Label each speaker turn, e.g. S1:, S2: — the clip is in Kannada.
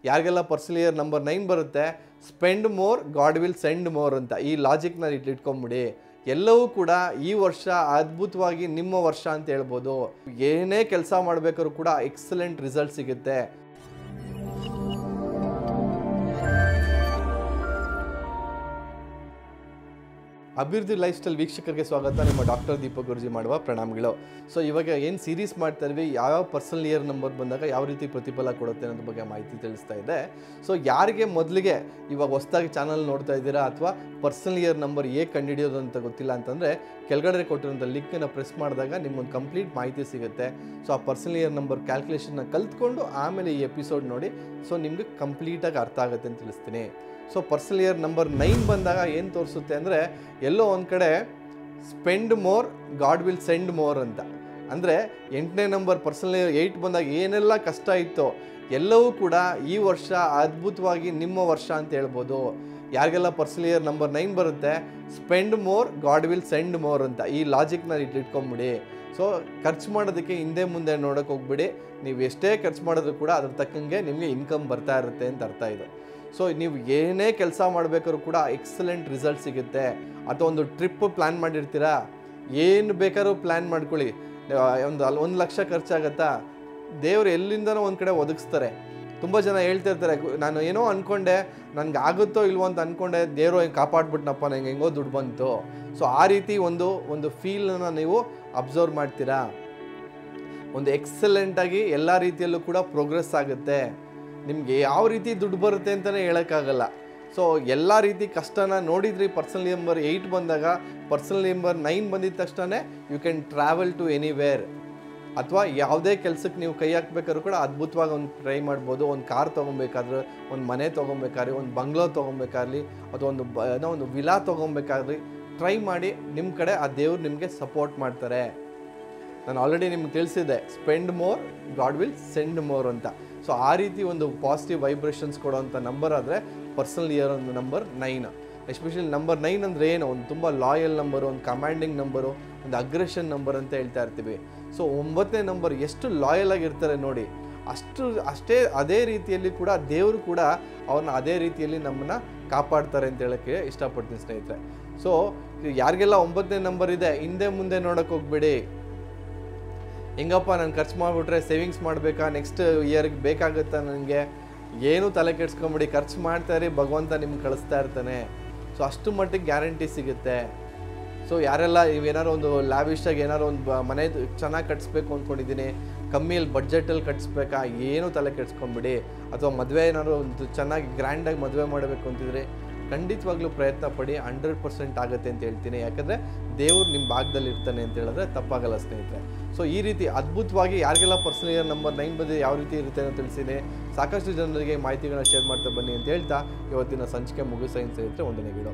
S1: ಯಾರಿಗೆಲ್ಲ ಪರ್ಸನಲ್ ಇಯರ್ ನಂಬರ್ 9 ಬರುತ್ತೆ, spend more God will send more ಅಂತ ಈ ಲಾಜಿಕ್ನ ಇಟ್ಕೊಂಬಿಡಿ. ಎಲ್ಲವೂ ಕೂಡ ಈ ವರ್ಷ ಅದ್ಭುತವಾಗಿ ನಿಮ್ಮ ವರ್ಷ ಅಂತ ಹೇಳ್ಬೋದು. ಏನೇ ಕೆಲಸ ಮಾಡಬೇಕಾದ್ರೂ ಕೂಡ ಎಕ್ಸಲೆಂಟ್ ರಿಸಲ್ಟ್ ಸಿಗುತ್ತೆ. ಅಭಿವೃದ್ಧಿ ಲೈಫ್ ಸ್ಟೈಲ್ ವೀಕ್ಷಕರಿಗೆ ಸ್ವಾಗತ. ನಿಮ್ಮ ಡಾಕ್ಟರ್ ದೀಪಕ್ ಗುರುಜಿ ಮಾಡುವ ಪ್ರಣಾಮಗಳು. ಸೊ ಇವಾಗ ಏನು ಸೀರೀಸ್ ಮಾಡ್ತಾ ಇದ್ವಿ, ಯಾವ ಪರ್ಸನಲ್ ಇಯರ್ ನಂಬರ್ ಬಂದಾಗ ಯಾವ ರೀತಿ ಪ್ರತಿಫಲ ಕೊಡುತ್ತೆ ಅನ್ನೋದ್ರ ಬಗ್ಗೆ ಮಾಹಿತಿ ತಿಳಿಸ್ತಾ ಇದೆ. ಸೊ ಯಾರಿಗೆ ಮೊದಲಿಗೆ ಇವಾಗ ಹೊಸದಾಗಿ ಚಾನಲ್ ನೋಡ್ತಾ ಇದ್ದೀರಾ ಅಥವಾ ಪರ್ಸನಲ್ ಇಯರ್ ನಂಬರ್ ಹೇಗೆ ಕಂಡುಹಿಡಿಯೋದು ಅಂತ ಗೊತ್ತಿಲ್ಲ ಅಂತಂದರೆ ಕೆಳಗಡೆ ಕೊಟ್ಟಿರೋಂಥ ಲಿಂಕನ್ನು ಪ್ರೆಸ್ ಮಾಡಿದಾಗ ನಿಮ್ಗೊಂದು ಕಂಪ್ಲೀಟ್ ಮಾಹಿತಿ ಸಿಗುತ್ತೆ. ಸೊ ಆ ಪರ್ಸನಲ್ ಇಯರ್ ನಂಬರ್ ಕ್ಯಾಲ್ಕುಲೇಷನ್ನ ಕಲ್ತ್ಕೊಂಡು ಆಮೇಲೆ ಈ ಎಪಿಸೋಡ್ ನೋಡಿ. ಸೊ ನಿಮಗೆ ಕಂಪ್ಲೀಟಾಗಿ ಅರ್ಥ ಆಗುತ್ತೆ ಅಂತ ತಿಳಿಸ್ತೀನಿ. ಸೊ ಪರ್ಸನಲ್ ಇಯರ್ ನಂಬರ್ 9 ಬಂದಾಗ ಏನು ತೋರಿಸುತ್ತೆ ಅಂದರೆ ಎಲ್ಲೋ ಒಂದು ಕಡೆ spend more God will send more ಅಂತ. ಅಂದರೆ 8ನೇ ನಂಬರ್ ಪರ್ಸನಲ್ ಇಯರ್ 8 ಬಂದಾಗ ಏನೆಲ್ಲ ಕಷ್ಟ ಇತ್ತೋ ಎಲ್ಲವೂ ಕೂಡ ಈ ವರ್ಷ ಅದ್ಭುತವಾಗಿ ನಿಮ್ಮ ವರ್ಷ ಅಂತ ಹೇಳ್ಬೋದು. ಯಾರಿಗೆಲ್ಲ ಪರ್ಸನಲ್ ಇಯರ್ ನಂಬರ್ 9 ಬರುತ್ತೆ, spend more God will send more ಅಂತ ಈ ಲಾಜಿಕ್ನ ಇಟ್ಕೊಂಬಿಡಿ. ಸೊ ಖರ್ಚು ಮಾಡೋದಕ್ಕೆ ಹಿಂದೆ ಮುಂದೆ ನೋಡೋಕೆ ಹೋಗ್ಬಿಡಿ. ನೀವು ಎಷ್ಟೇ ಖರ್ಚು ಮಾಡಿದ್ರು ಕೂಡ ಅದ್ರ ತಕ್ಕಂಗೆ ನಿಮಗೆ ಇನ್ಕಮ್ ಬರ್ತಾ ಇರುತ್ತೆ ಅಂತ ಅರ್ಥ ಇದು. ಸೊ ನೀವು ಏನೇ ಕೆಲಸ ಮಾಡಬೇಕಾದ್ರೂ ಕೂಡ ಎಕ್ಸಲೆಂಟ್ ರಿಸಲ್ಟ್ ಸಿಗುತ್ತೆ. ಅಥವಾ ಒಂದು ಟ್ರಿಪ್ ಪ್ಲ್ಯಾನ್ ಮಾಡಿರ್ತೀರಾ, ಏನು ಬೇಕಾದ್ರೂ ಪ್ಲ್ಯಾನ್ ಮಾಡ್ಕೊಳ್ಳಿ. ಒಂದು 1 ಲಕ್ಷ ಖರ್ಚಾಗತ್ತಾ, ದೇವರು ಎಲ್ಲಿಂದನೋ ಒಂದು ಕಡೆ ಒದಗಿಸ್ತಾರೆ. ತುಂಬ ಜನ ಹೇಳ್ತಿರ್ತಾರೆ, ನಾನು ಏನೋ ಅಂದ್ಕೊಂಡೆ, ನನಗೆ ಆಗುತ್ತೋ ಇಲ್ವೋ ಅಂತ ಅಂದ್ಕೊಂಡೆ, ದೇವರು ಕಾಪಾಡ್ಬಿಟ್ನಪ್ಪ, ನನಗೆ ಹೆಂಗೋ ದುಡ್ಡು ಬಂತು. ಸೊ ಆ ರೀತಿ ಒಂದು ಫೀಲನ್ನು ನೀವು ಅಬ್ಸರ್ವ್ ಮಾಡ್ತೀರಾ. ಒಂದು ಎಕ್ಸಲೆಂಟಾಗಿ ಎಲ್ಲ ರೀತಿಯಲ್ಲೂ ಕೂಡ ಪ್ರೋಗ್ರೆಸ್ ಆಗುತ್ತೆ. ನಿಮಗೆ ಯಾವ ರೀತಿ ದುಡ್ಡು ಬರುತ್ತೆ ಅಂತಲೇ ಹೇಳೋಕ್ಕಾಗಲ್ಲ. ಸೊ ಎಲ್ಲ ರೀತಿ ಕಷ್ಟನ ನೋಡಿದ್ರಿ. ಪರ್ಸನಲ್ ನಂಬರ್ 8 ಬಂದಾಗ, ಪರ್ಸನಲ್ ನಂಬರ್ 9 ಬಂದಿದ ತಕ್ಷಣ you can travel to anywhere. ಅಥವಾ ಯಾವುದೇ ಕೆಲಸಕ್ಕೆ ನೀವು ಕೈ ಹಾಕ್ಬೇಕಾದ್ರೂ ಕೂಡ ಅದ್ಭುತವಾಗಿ ಒಂದು ಟ್ರೈ ಮಾಡ್ಬೋದು. ಒಂದು ಕಾರ್ ತೊಗೊಬೇಕಾದ್ರೆ, ಒಂದು ಮನೆ ತೊಗೊಬೇಕಾದ್ರೆ, ಒಂದು ಬಂಗ್ಲೋ ತೊಗೊಬೇಕಾಗಲಿ, ಅಥವಾ ಒಂದು ವಿಲಾ ತೊಗೊಬೇಕಾದ್ರಿ, ಟ್ರೈ ಮಾಡಿ. ನಿಮ್ಮ ಕಡೆ ಆ ದೇವ್ರು ನಿಮಗೆ ಸಪೋರ್ಟ್ ಮಾಡ್ತಾರೆ. ನಾನು ಆಲ್ರೆಡಿ ನಿಮ್ಗೆ ತಿಳಿಸಿದ್ದೆ, spend more God will send more ಅಂತ. ಸೊ ಆ ರೀತಿ ಒಂದು ಪಾಸಿಟಿವ್ ವೈಬ್ರೇಷನ್ಸ್ ಕೊಡೋವಂಥ ನಂಬರ್ ಆದರೆ ಪರ್ಸನಲ್ ಇಯರ್ ಒಂದು ನಂಬರ್ 9. ಎಸ್ಪೆಷಲಿ ನಂಬರ್ 9 ಅಂದರೆ ಏನು, ಒಂದು ತುಂಬ ಲಾಯಲ್ ನಂಬರು, ಒಂದು ಕಮಾಂಡಿಂಗ್ ನಂಬರು, ಒಂದು ಅಗ್ರೆಷನ್ ನಂಬರ್ ಅಂತ ಹೇಳ್ತಾ ಇರ್ತೀವಿ. ಸೊ 9ನೇ ನಂಬರ್ ಎಷ್ಟು ಲಾಯಲ್ ಆಗಿರ್ತಾರೆ ನೋಡಿ, ಅಷ್ಟೇ ಅದೇ ರೀತಿಯಲ್ಲಿ ಕೂಡ ದೇವರು ಕೂಡ ಅವ್ರನ್ನ ಅದೇ ರೀತಿಯಲ್ಲಿ ನಮ್ಮನ್ನು ಕಾಪಾಡ್ತಾರೆ ಅಂತ ಹೇಳೋಕ್ಕೆ ಇಷ್ಟಪಡ್ತೀನಿ ಸ್ನೇಹಿತರೆ. ಸೊ ಯಾರಿಗೆಲ್ಲ 9ನೇ ನಂಬರ್ ಇದೆ, ಹಿಂದೆ ಮುಂದೆ ನೋಡೋಕೆ ಹೋಗ್ಬೇಡಿ. ಹೆಂಗಪ್ಪ ನಾನು ಖರ್ಚು ಮಾಡಿಬಿಟ್ರೆ ಸೇವಿಂಗ್ಸ್ ಮಾಡಬೇಕಾ, ನೆಕ್ಸ್ಟ್ ಇಯರ್ಗೆ ಬೇಕಾಗುತ್ತಾ, ನನಗೆ ಏನೂ ತಲೆ ಕೆಡ್ಸ್ಕೊಂಬಿಡಿ, ಖರ್ಚು ಮಾಡ್ತಾಯಿರಿ, ಭಗವಂತ ನಿಮ್ಗೆ ಕಳಿಸ್ತಾ ಇರ್ತಾನೆ. ಸೊ ಅಷ್ಟು ಮಟ್ಟಿಗೆ ಗ್ಯಾರಂಟಿ ಸಿಗುತ್ತೆ. ಸೊ ಯಾರೆಲ್ಲ ಇವೇನಾರು ಒಂದು ಲ್ಯಾವಿಶಾಗಿ ಏನಾರು ಒಂದು ಮನೆ ಚೆನ್ನಾಗಿ ಕಟ್ಸ್ಬೇಕು ಅಂದ್ಕೊಂಡಿದ್ದೀನಿ, ಕಮ್ಮಿಯಲ್ಲಿ ಬಡ್ಜೆಟಲ್ಲಿ ಕಟ್ಸ್ಬೇಕಾ, ಏನೂ ತಲೆ ಕೆಡ್ಸ್ಕೊಂಬಿಡಿ. ಅಥವಾ ಮದುವೆ ಏನಾದ್ರು ಒಂದು ಚೆನ್ನಾಗಿ ಗ್ರ್ಯಾಂಡಾಗಿ ಮದುವೆ ಮಾಡಬೇಕು ಅಂತಿದ್ರೆ ಖಂಡಿತವಾಗ್ಲೂ ಪ್ರಯತ್ನ ಪಡಿ, 100% ಆಗುತ್ತೆ ಅಂತ ಹೇಳ್ತೀನಿ. ಯಾಕಂದರೆ ದೇವ್ರು ನಿಮ್ಮ ಭಾಗದಲ್ಲಿ ಇರ್ತಾನೆ ಅಂತ ಹೇಳಿದ್ರೆ ತಪ್ಪಾಗಲ್ಲ ಸ್ನೇಹಿತರೆ. ಸೊ ಈ ರೀತಿ ಅದ್ಭುತವಾಗಿ ಯಾರಿಗೆಲ್ಲ ಪರ್ಸನಲ್ ಇಯರ್ ನಂಬರ್ 9 ಬಂದು ಯಾವ ರೀತಿ ಇರುತ್ತೆ ಅಂತ ತಿಳಿಸಿದೆ. ಸಾಕಷ್ಟು ಜನರಿಗೆ ಮಾಹಿತಿಗಳನ್ನ ಶೇರ್ ಮಾಡ್ತಾ ಬನ್ನಿ ಅಂತ ಹೇಳ್ತಾ ಇವತ್ತಿನ ಸಂಚಿಕೆ ಮುಗಿಸೋ ಸ್ನೇಹಿತರೆ ವಂದನೆಗಳು.